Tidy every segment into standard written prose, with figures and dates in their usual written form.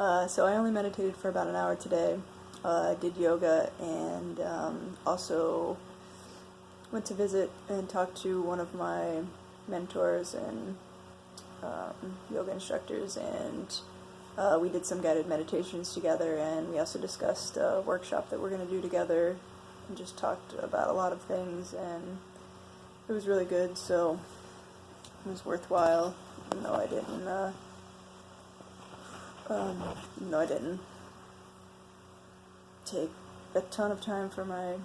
So I only meditated for about an hour today. I did yoga and also went to visit and talk to one of my mentors and yoga instructors, and we did some guided meditations together, and we also discussed a workshop that we're going to do together and just talked about a lot of things, and it was really good, so it was worthwhile, even though I didn't take a ton of time for my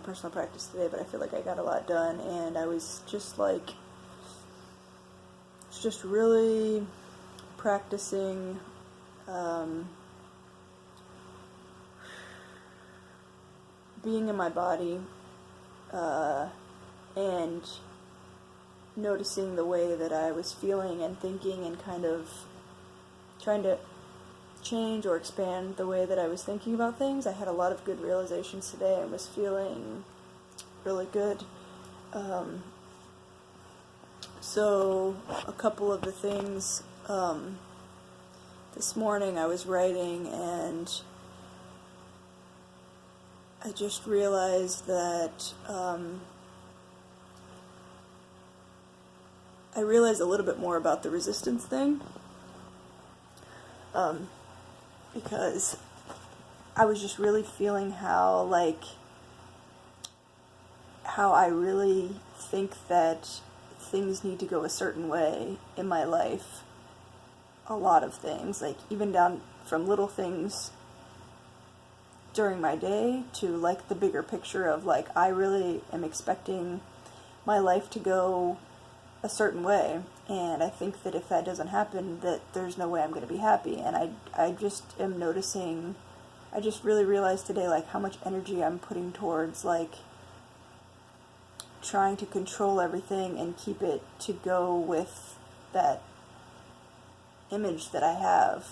personal practice today, but I feel like I got a lot done, and I was just really practicing being in my body and noticing the way that I was feeling and thinking, and kind of trying to change or expand the way that I was thinking about things. I had a lot of good realizations today and was feeling really good. So a couple of the things, this morning I was writing, and I just realized that I realized a little bit more about the resistance thing, because I was just really feeling how I really think that things need to go a certain way in my life. A lot of things, like even down from little things during my day to like the bigger picture of like I really am expecting my life to go a certain way, and I think that if that doesn't happen, that there's no way I'm going to be happy. And I just am noticing, I just really realized today like how much energy I'm putting towards like trying to control everything and keep it to go with that image that I have,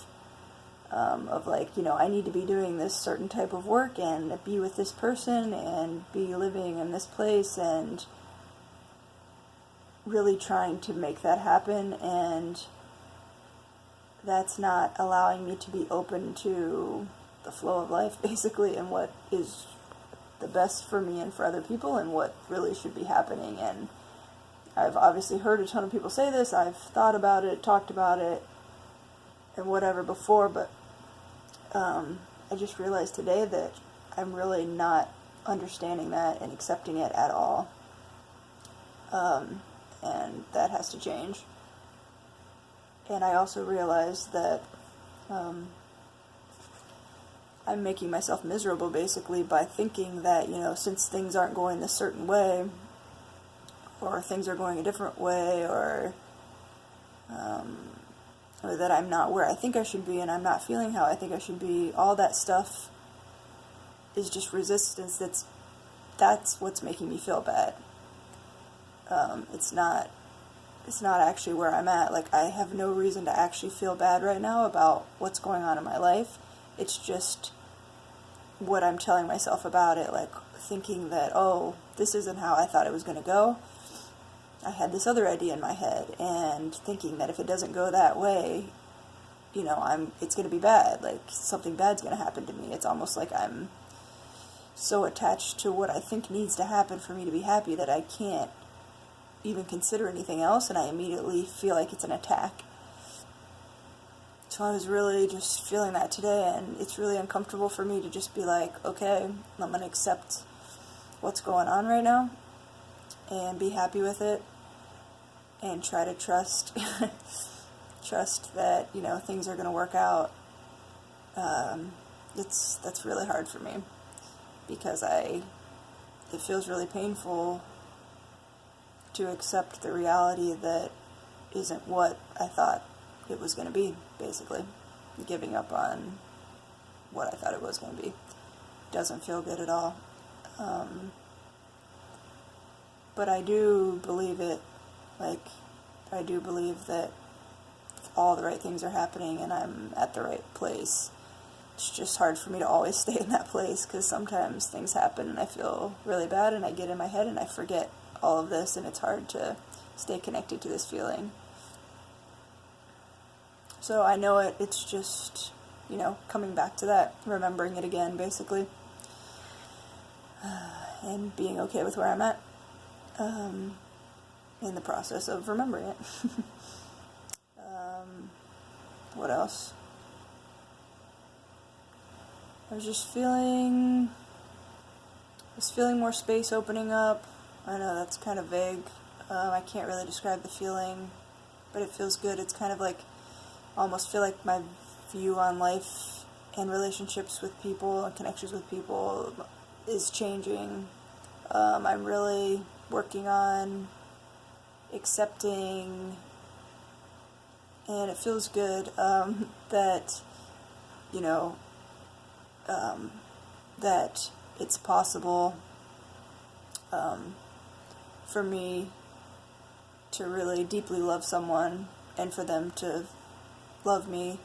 of like, you know, I need to be doing this certain type of work and be with this person and be living in this place, and really trying to make that happen, and that's not allowing me to be open to the flow of life, basically, and what is the best for me and for other people, and what really should be happening. And I've obviously heard a ton of people say this, I've thought about it, talked about it, and whatever before, but I just realized today that I'm really not understanding that and accepting it at all. And that has to change. And I also realized that I'm making myself miserable basically by thinking that, you know, since things aren't going this certain way, or things are going a different way, or that I'm not where I think I should be and I'm not feeling how I think I should be, all that stuff is just resistance. That's what's making me feel bad. It's not actually where I'm at. Like, I have no reason to actually feel bad right now about what's going on in my life. It's just what I'm telling myself about it, like thinking that, oh, this isn't how I thought it was going to go. I had this other idea in my head, and thinking that if it doesn't go that way, you know, it's going to be bad. Like, something bad's going to happen to me. It's almost like I'm so attached to what I think needs to happen for me to be happy that I can't even consider anything else, and I immediately feel like it's an attack. So I was really just feeling that today, and it's really uncomfortable for me to just be like, okay, I'm going to accept what's going on right now and be happy with it, and try to trust that, you know, things are going to work out. That's really hard for me, because it feels really painful to accept the reality that isn't what I thought it was going to be, basically. Giving up on what I thought it was going to be doesn't feel good at all. But I do believe it. Like, I do believe that all the right things are happening and I'm at the right place. It's just hard for me to always stay in that place, because sometimes things happen and I feel really bad and I get in my head and I forget all of this, and it's hard to stay connected to this feeling. So I know it's just, coming back to that, remembering it again, basically, and being okay with where I'm at, in the process of remembering it. What else? I was just feeling more space opening up. I know that's kind of vague. I can't really describe the feeling, but it feels good. It's kind of like, almost feel like my view on life and relationships with people and connections with people is changing. I'm really working on accepting, and it feels good, that, that it's possible, for me to really deeply love someone and for them to love me,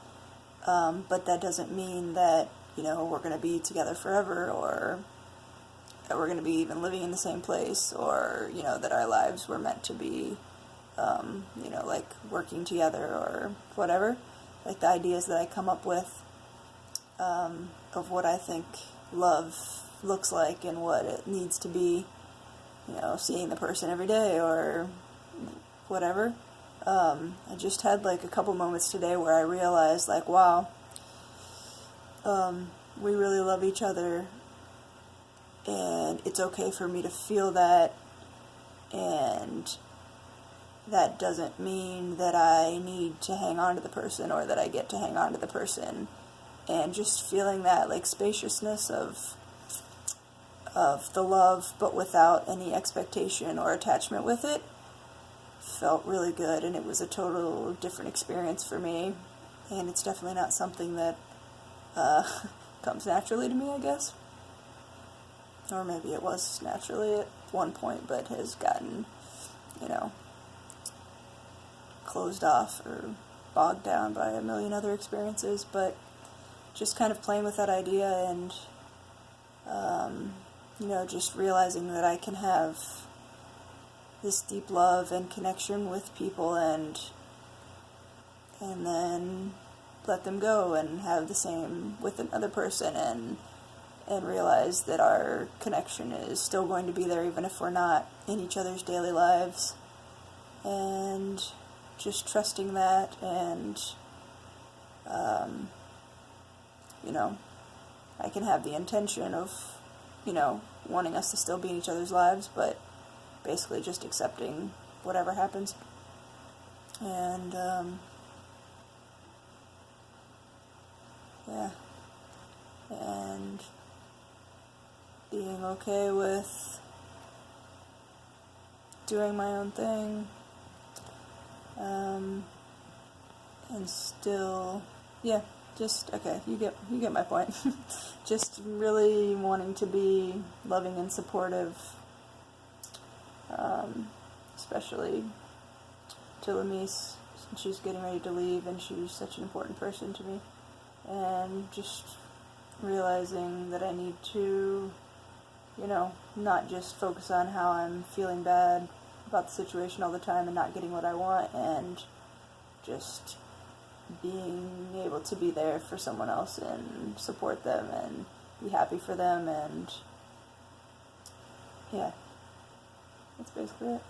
but that doesn't mean that, we're going to be together forever, or that we're going to be even living in the same place, or, that our lives were meant to be, like working together or whatever. Like the ideas that I come up with, of what I think love looks like and what it needs to be, seeing the person every day or whatever. I just had like a couple moments today where I realized, like, wow, we really love each other, and it's okay for me to feel that, and that doesn't mean that I need to hang on to the person or that I get to hang on to the person. And just feeling that, like, spaciousness of the love, but without any expectation or attachment with it, felt really good, and it was a total different experience for me, and it's definitely not something that comes naturally to me, I guess. Or maybe it was naturally at one point, but has gotten, closed off or bogged down by a million other experiences. But just kind of playing with that idea and, just realizing that I can have this deep love and connection with people and then let them go and have the same with another person, and realize that our connection is still going to be there even if we're not in each other's daily lives, and just trusting that, and I can have the intention of wanting us to still be in each other's lives, but basically just accepting whatever happens, and and being okay with doing my own thing, and still, okay, you get my point. Just really wanting to be loving and supportive, especially to Lamise, since she's getting ready to leave, and she's such an important person to me, and just realizing that I need to, not just focus on how I'm feeling bad about the situation all the time and not getting what I want, and just being able to be there for someone else and support them and be happy for them, and that's basically it.